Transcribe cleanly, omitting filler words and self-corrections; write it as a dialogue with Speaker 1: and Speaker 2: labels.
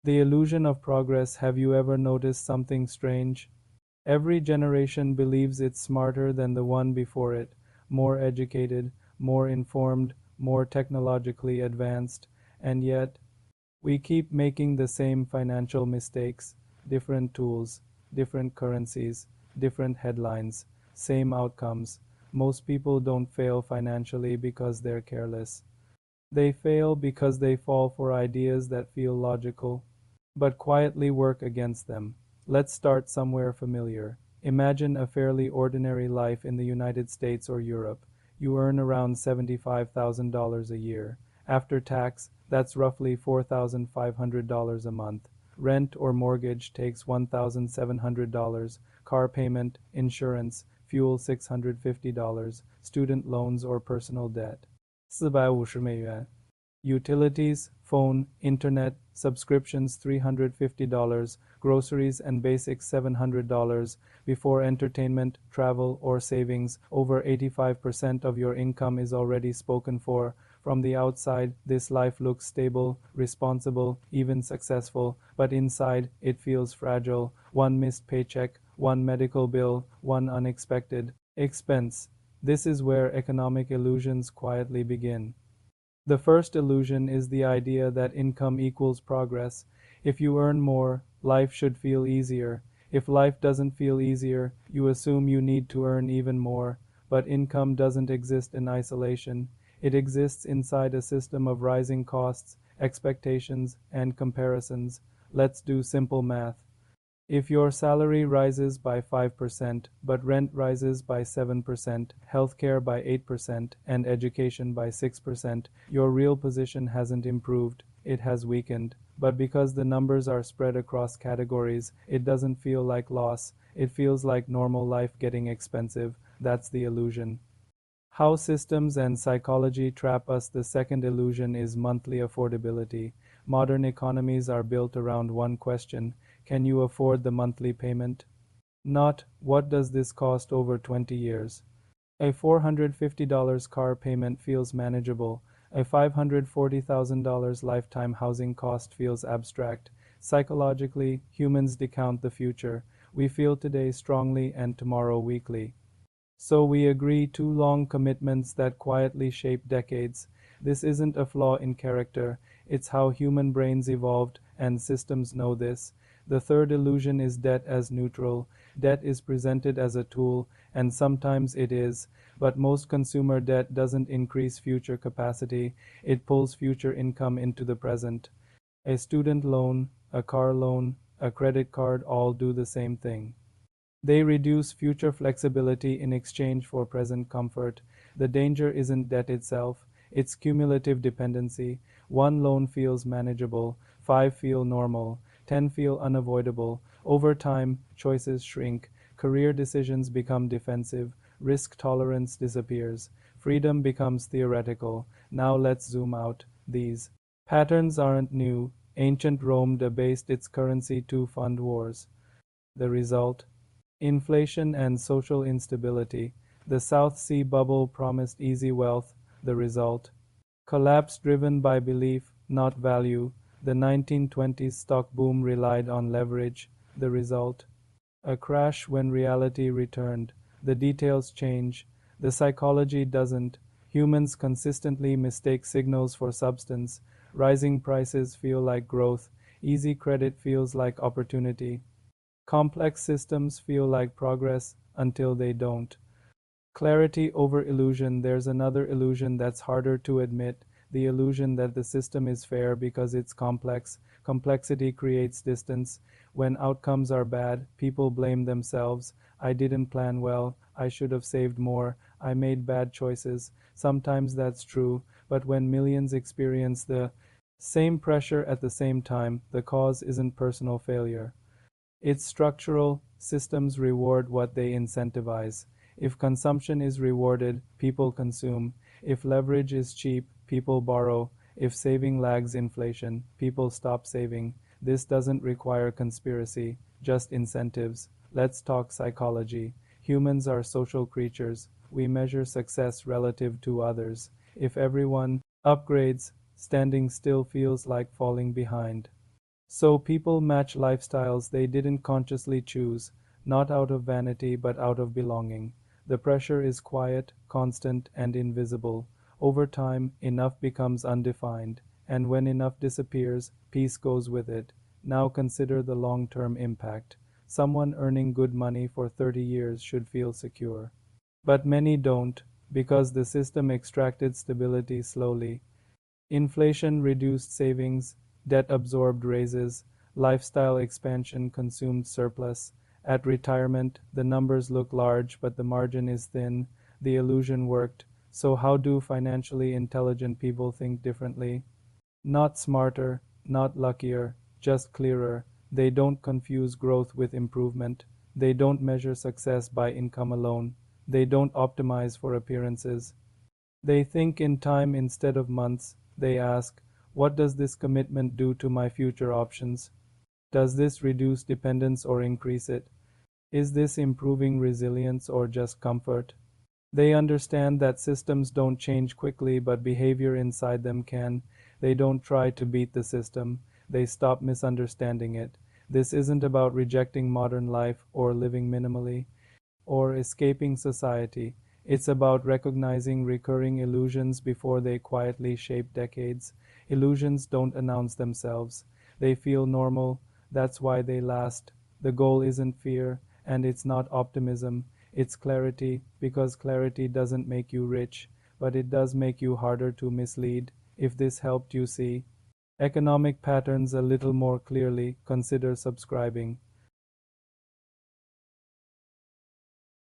Speaker 1: The illusion of progress. Have you ever noticed something strange? Every generation believes it's smarter than the one before it, more educated, more informed, more technologically advanced, and yet we keep making the same financial mistakes, different tools, different currencies, different headlines, same outcomes. Most people don't fail financially because they're careless. They fail because they fall for ideas that feel logical, but quietly work against them. Let's start somewhere familiar. Imagine a fairly ordinary life in the United States or Europe. You earn around $75,000 a year. After tax, that's roughly $4,500 a month. Rent or mortgage takes $1,700. Car payment, insurance, fuel $650. Student loans or personal debt. 450美元. Utilities, phone, internet, subscriptions $350, groceries and basics $700, before entertainment, travel, or savings, over 85% of your income is already spoken for. From the outside, this life looks stable, responsible, even successful, but inside, it feels fragile. One missed paycheck, one medical bill, one unexpected expense. This is where economic illusions quietly begin. The first illusion is the idea that income equals progress. If you earn more, life should feel easier. If life doesn't feel easier, you assume you need to earn even more. But income doesn't exist in isolation. It exists inside a system of rising costs, expectations, and comparisons. Let's do simple math. If your salary rises by 5%, but rent rises by 7%, healthcare by 8%, and education by 6%, your real position hasn't improved, it has weakened. But because the numbers are spread across categories, it doesn't feel like loss, it feels like normal life getting expensive. That's the illusion. How systems and psychology trap us. The second illusion is monthly affordability. Modern economies are built around one question: can you afford the monthly payment? Not, what does this cost over 20 years? A $450 car payment feels manageable. A $540,000 lifetime housing cost feels abstract. Psychologically, humans discount the future. We feel today strongly and tomorrow weakly. So we agree to long commitments that quietly shape decades. This isn't a flaw in character, it's how human brains evolved, and systems know this. The third illusion is debt as neutral. Debt is presented as a tool, and sometimes it is, but most consumer debt doesn't increase future capacity, it pulls future income into the present. A student loan, a car loan, a credit card all do the same thing. They reduce future flexibility in exchange for present comfort. The danger isn't debt itself, it's cumulative dependency. One loan feels manageable, 5 feel normal, 10 feel unavoidable. Over time, choices shrink, career decisions become defensive, risk tolerance disappears, freedom becomes theoretical. Now let's zoom out. These patterns aren't new. Ancient Rome debased its currency to fund wars. The result? Inflation and social instability. The South Sea bubble promised easy wealth. The result? Collapse driven by belief, not value. The 1920s stock boom relied on leverage. The result? A crash when reality returned. The details change. The psychology doesn't. Humans consistently mistake signals for substance. Rising prices feel like growth. Easy credit feels like opportunity. Complex systems feel like progress until they don't. Clarity over illusion. There's another illusion that's harder to admit, the illusion that the system is fair because it's complex. Complexity creates distance. When outcomes are bad, people blame themselves. I didn't plan well. I should have saved more. I made bad choices. Sometimes that's true, but when millions experience the same pressure at the same time, the cause isn't personal failure. It's structural. Systems reward what they incentivize. If consumption is rewarded, people consume. If leverage is cheap, people borrow. If saving lags inflation, people stop saving. This doesn't require conspiracy, just incentives. Let's talk psychology. Humans are social creatures. We measure success relative to others. If everyone upgrades, standing still feels like falling behind. So people match lifestyles they didn't consciously choose, not out of vanity but out of belonging. The pressure is quiet, constant, and invisible. Over time, enough becomes undefined, and when enough disappears, peace goes with it. Now consider the long-term impact. Someone earning good money for 30 years should feel secure. But many don't, because the system extracted stability slowly. Inflation reduced savings, debt absorbed raises, lifestyle expansion consumed surplus. At retirement, the numbers look large, but the margin is thin. The illusion worked. So, how do financially intelligent people think differently? Not smarter, not luckier, just clearer. They don't confuse growth with improvement. They don't measure success by income alone. They don't optimize for appearances. They think in time instead of months. They ask, what does this commitment do to my future options? Does this reduce dependence or increase it? Is this improving resilience or just comfort? They understand that systems don't change quickly, but behavior inside them can. They don't try to beat the system, they stop misunderstanding it. This isn't about rejecting modern life or living minimally or escaping society. It's about recognizing recurring illusions before they quietly shape decades. Illusions don't announce themselves. They feel normal. That's why they last. The goal isn't fear, and it's not optimism. It's clarity, because clarity doesn't make you rich, but it does make you harder to mislead. If this helped you see economic patterns a little more clearly, consider subscribing.